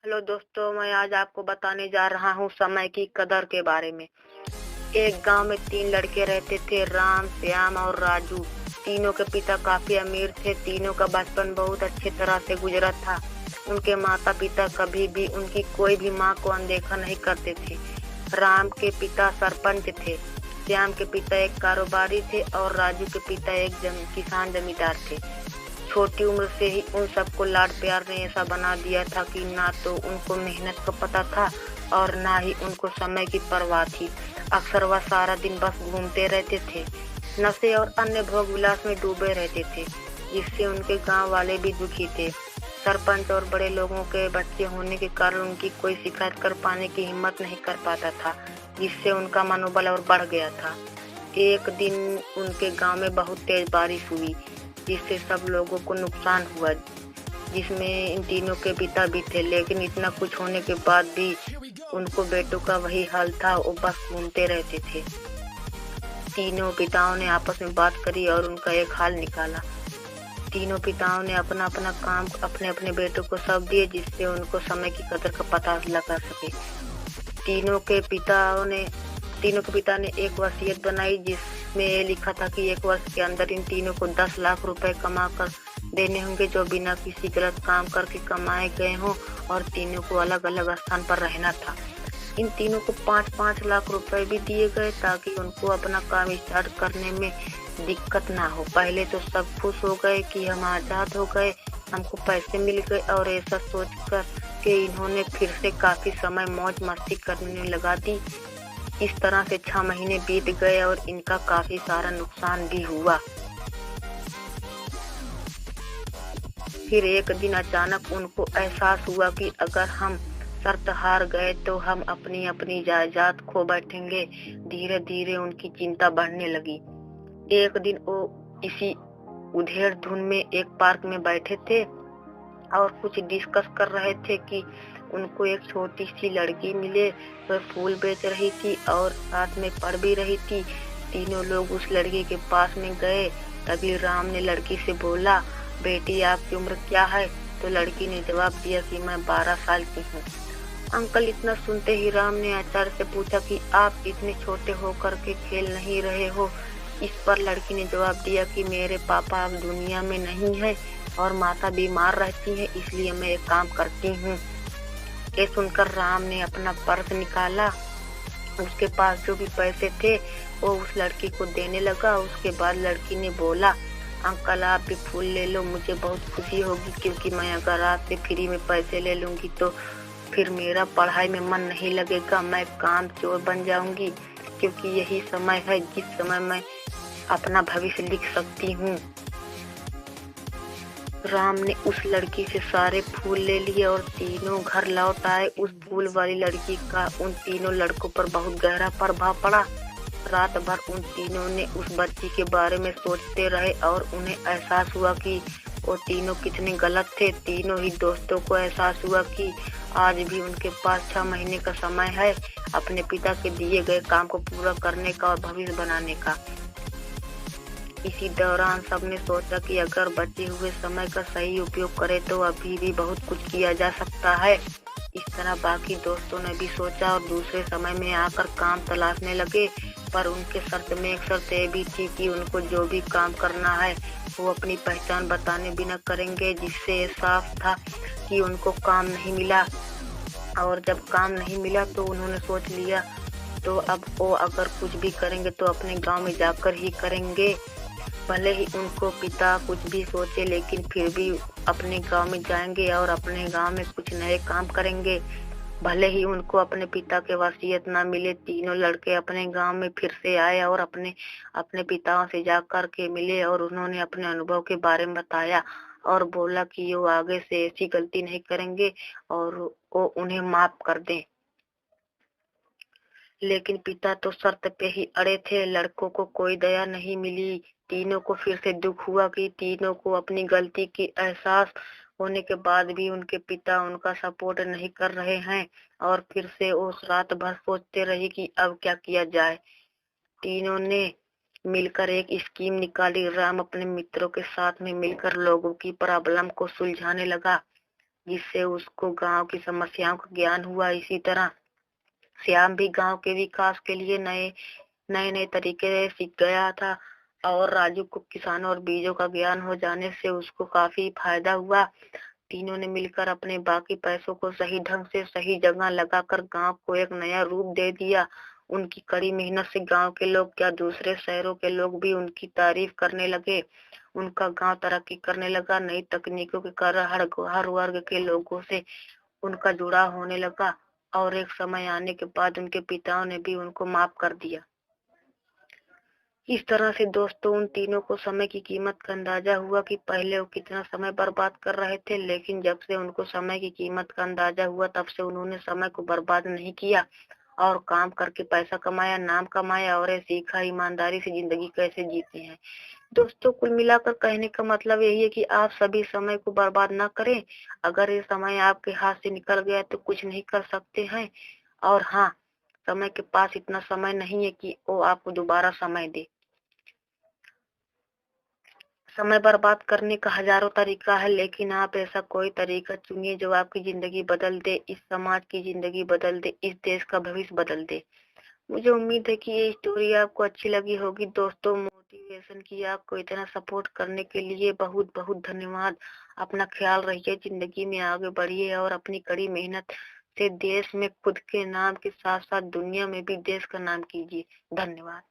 Hello दोस्तों, मैं आज आपको बताने जा रहा हूँ समय की कदर के बारे में। एक गांव में 3 लड़के रहते थे, राम, श्याम और राजू। तीनों के पिता काफी अमीर थे। तीनों का बचपन बहुत अच्छी तरह से गुजरा था। उनके माता पिता कभी भी उनकी कोई भी माँ को अनदेखा नहीं करते थे। राम के पिता सरपंच थे, श्याम के पिता एक कारोबारी थे और राजू के पिता एक किसान जमींदार थे। छोटी उम्र से ही उन सबको लाड प्यार ने ऐसा बना दिया था कि ना तो उनको मेहनत का पता था और ना ही उनको समय की परवाह थी। अक्सर वह सारा दिन बस घूमते रहते थे, नशे और अन्य भोग विलास में डूबे रहते थे, जिससे उनके गांव वाले भी दुखी थे। सरपंच और बड़े लोगों के बच्चे होने के कारण उनकी कोई शिकायत कर पाने की हिम्मत नहीं कर पाता था, जिससे उनका मनोबल और बढ़ गया था। एक दिन उनके गांव में बहुत तेज बारिश हुई, जिससे सब लोगों को नुकसान हुआ, जिसमें इन तीनों के पिता भी थे। लेकिन इतना कुछ होने के बाद भी उनको बेटों का वही हाल था, वो बस घूमते रहते थे। तीनों पिताओं ने आपस में बात करी और उनका एक हाल निकाला। तीनों पिताओं ने अपना अपना काम अपने अपने बेटों को सौंप दिए, जिससे उनको समय की कदर का पता लगा सके। तीनों के पिता ने एक वसीयत बनाई, जिसमें ये लिखा था कि 1 वर्ष के अंदर इन तीनों को 10 लाख रुपए कमा कर देने होंगे, जो बिना किसी गलत काम करके कमाए गए हों, और तीनों को अलग अलग स्थान पर रहना था। इन तीनों को 5-5 लाख रुपए भी दिए गए, ताकि उनको अपना काम स्टार्ट करने में दिक्कत ना हो। पहले तो सब खुश हो गए कि हम आजाद हो गए, हमको पैसे मिल गए, और ऐसा सोचकर कि इन्होंने फिर से काफी समय मौज मस्ती करने लगा दी। इस तरह से 6 महीने बीत गए और इनका काफी सारा नुकसान भी हुआ। फिर एक दिन अचानक उनको एहसास हुआ कि अगर हम शर्त हार गए तो हम अपनी अपनी जायदाद खो बैठेंगे। धीरे धीरे उनकी चिंता बढ़ने लगी। एक दिन वो इसी उधेड़ धुन में एक पार्क में बैठे थे और कुछ डिस्कस कर रहे थे कि उनको एक छोटी सी लड़की मिले। वह फूल बेच रही थी और साथ में पढ़ भी रही थी। तीनों लोग उस लड़की के पास में गए। तभी राम ने लड़की से बोला, बेटी आपकी उम्र क्या है? तो लड़की ने जवाब दिया कि मैं 12 साल की हूँ। अंकल, इतना सुनते ही राम ने आचार्य से पूछा कि आप इतने छोटे होकर के खेल नहीं रहे हो? इस पर लड़की ने जवाब दिया कि मेरे पापा अब दुनिया में नहीं है और माता बीमार रहती है, इसलिए मैं एक काम करती हूँ। ये सुनकर राम ने अपना पर्स निकाला। उसके पास जो भी पैसे थे वो उस लड़की को देने लगा। उसके बाद लड़की ने बोला, अंकल आप भी फूल ले लो, मुझे बहुत खुशी होगी, क्योंकि मैं अगर आपसे फ्री में पैसे ले लूंगी तो फिर मेरा पढ़ाई में मन नहीं लगेगा, मैं कामचोर बन जाऊंगी, क्योंकि यही समय है जिस समय मैं अपना भविष्य लिख सकती हूँ। राम ने उस लड़की से सारे फूल ले लिए और तीनों घर लौट आए। उस फूल वाली लड़की का उन तीनों लड़कों पर बहुत गहरा प्रभाव पड़ा। रात भर उन तीनों ने उस बच्ची के बारे में सोचते रहे और उन्हें एहसास हुआ कि वो तीनों कितने गलत थे। तीनों ही दोस्तों को एहसास हुआ कि आज भी उनके पास 6 महीने का समय है अपने पिता के दिए गए काम को पूरा करने का और भविष्य बनाने का। इसी दौरान सबने सोचा कि अगर बचे हुए समय का सही उपयोग करें तो अभी भी बहुत कुछ किया जा सकता है। इस तरह बाकी दोस्तों ने भी सोचा और दूसरे समय में आकर काम तलाशने लगे। पर उनके शर्त में एक शर्त ये भी थी कि उनको जो भी काम करना है वो अपनी पहचान बताने बिना करेंगे, जिससे ये साफ था कि उनको काम नहीं मिला। और जब काम नहीं मिला तो उन्होंने सोच लिया तो अब वो अगर कुछ भी करेंगे तो अपने गांव में जाकर ही करेंगे। भले ही उनको पिता कुछ भी सोचे, लेकिन फिर भी अपने गांव में जाएंगे और अपने गांव में कुछ नए काम करेंगे। भले ही उनको अपने पिता के वसीयत ना मिले। तीनों लड़के अपने गांव में फिर से आए और अपने अपने पिताओं से जाकर के मिले और उन्होंने अपने अनुभव के बारे में बताया और बोला कि वो आगे से ऐसी गलती नहीं करेंगे और वो उन्हें माफ कर दें। लेकिन पिता तो शर्त पे ही अड़े थे। लड़कों को कोई दया नहीं मिली। तीनों को फिर से दुख हुआ कि तीनों को अपनी गलती की एहसास होने के बाद भी उनके पिता उनका सपोर्ट नहीं कर रहे हैं। और फिर से उस रात भर सोचते रहे कि अब क्या किया जाए। तीनों ने मिलकर एक स्कीम निकाली। राम अपने मित्रों के साथ में मिलकर लोगों की प्रॉब्लम को सुलझाने लगा। जिससे उसको गांव की समस्याओं का ज्ञान हुआ। इसी तरह श्याम भी गांव के विकास के लिए नए नए नए तरीके सीख गया था और राजू को किसानों और बीजों का ज्ञान हो जाने से उसको काफी फायदा हुआ। तीनों ने मिलकर अपने बाकी पैसों को सही ढंग से सही जगह लगाकर गांव को एक नया रूप दे दिया। उनकी कड़ी मेहनत से गांव के लोग क्या दूसरे शहरों के लोग भी उनकी तारीफ करने लगे। उनका गांव तरक्की करने लगा। नई तकनीकों के कारण हर वर्ग के लोगों से उनका जुड़ाव होने लगा और एक समय आने के बाद उनके पिताओं ने भी उनको माफ कर दिया। इस तरह से दोस्तों उन तीनों को समय की कीमत का अंदाजा हुआ कि पहले वो कितना समय बर्बाद कर रहे थे, लेकिन जब से उनको समय की कीमत का अंदाजा हुआ तब से उन्होंने समय को बर्बाद नहीं किया और काम करके पैसा कमाया, नाम कमाया और ये सीखा ईमानदारी से जिंदगी कैसे जीते हैं। दोस्तों कुल मिलाकर कहने का मतलब यही है कि आप सभी समय को बर्बाद ना करें। अगर ये समय आपके हाथ से निकल गया तो कुछ नहीं कर सकते हैं। और हाँ, समय के पास इतना समय नहीं है कि वो आपको दोबारा समय दे। समय बर्बाद करने का हजारों तरीका है, लेकिन आप ऐसा कोई तरीका चुनिए जो आपकी जिंदगी बदल दे, इस समाज की जिंदगी बदल दे, इस देश का भविष्य बदल दे। मुझे उम्मीद है कि ये स्टोरी आपको अच्छी लगी होगी। दोस्तों मोटिवेशन की आपको इतना सपोर्ट करने के लिए बहुत बहुत धन्यवाद। अपना ख्याल रखिए, जिंदगी में आगे बढ़िए और अपनी कड़ी मेहनत से देश में खुद के नाम के साथ साथ दुनिया में भी देश का नाम कीजिए। धन्यवाद।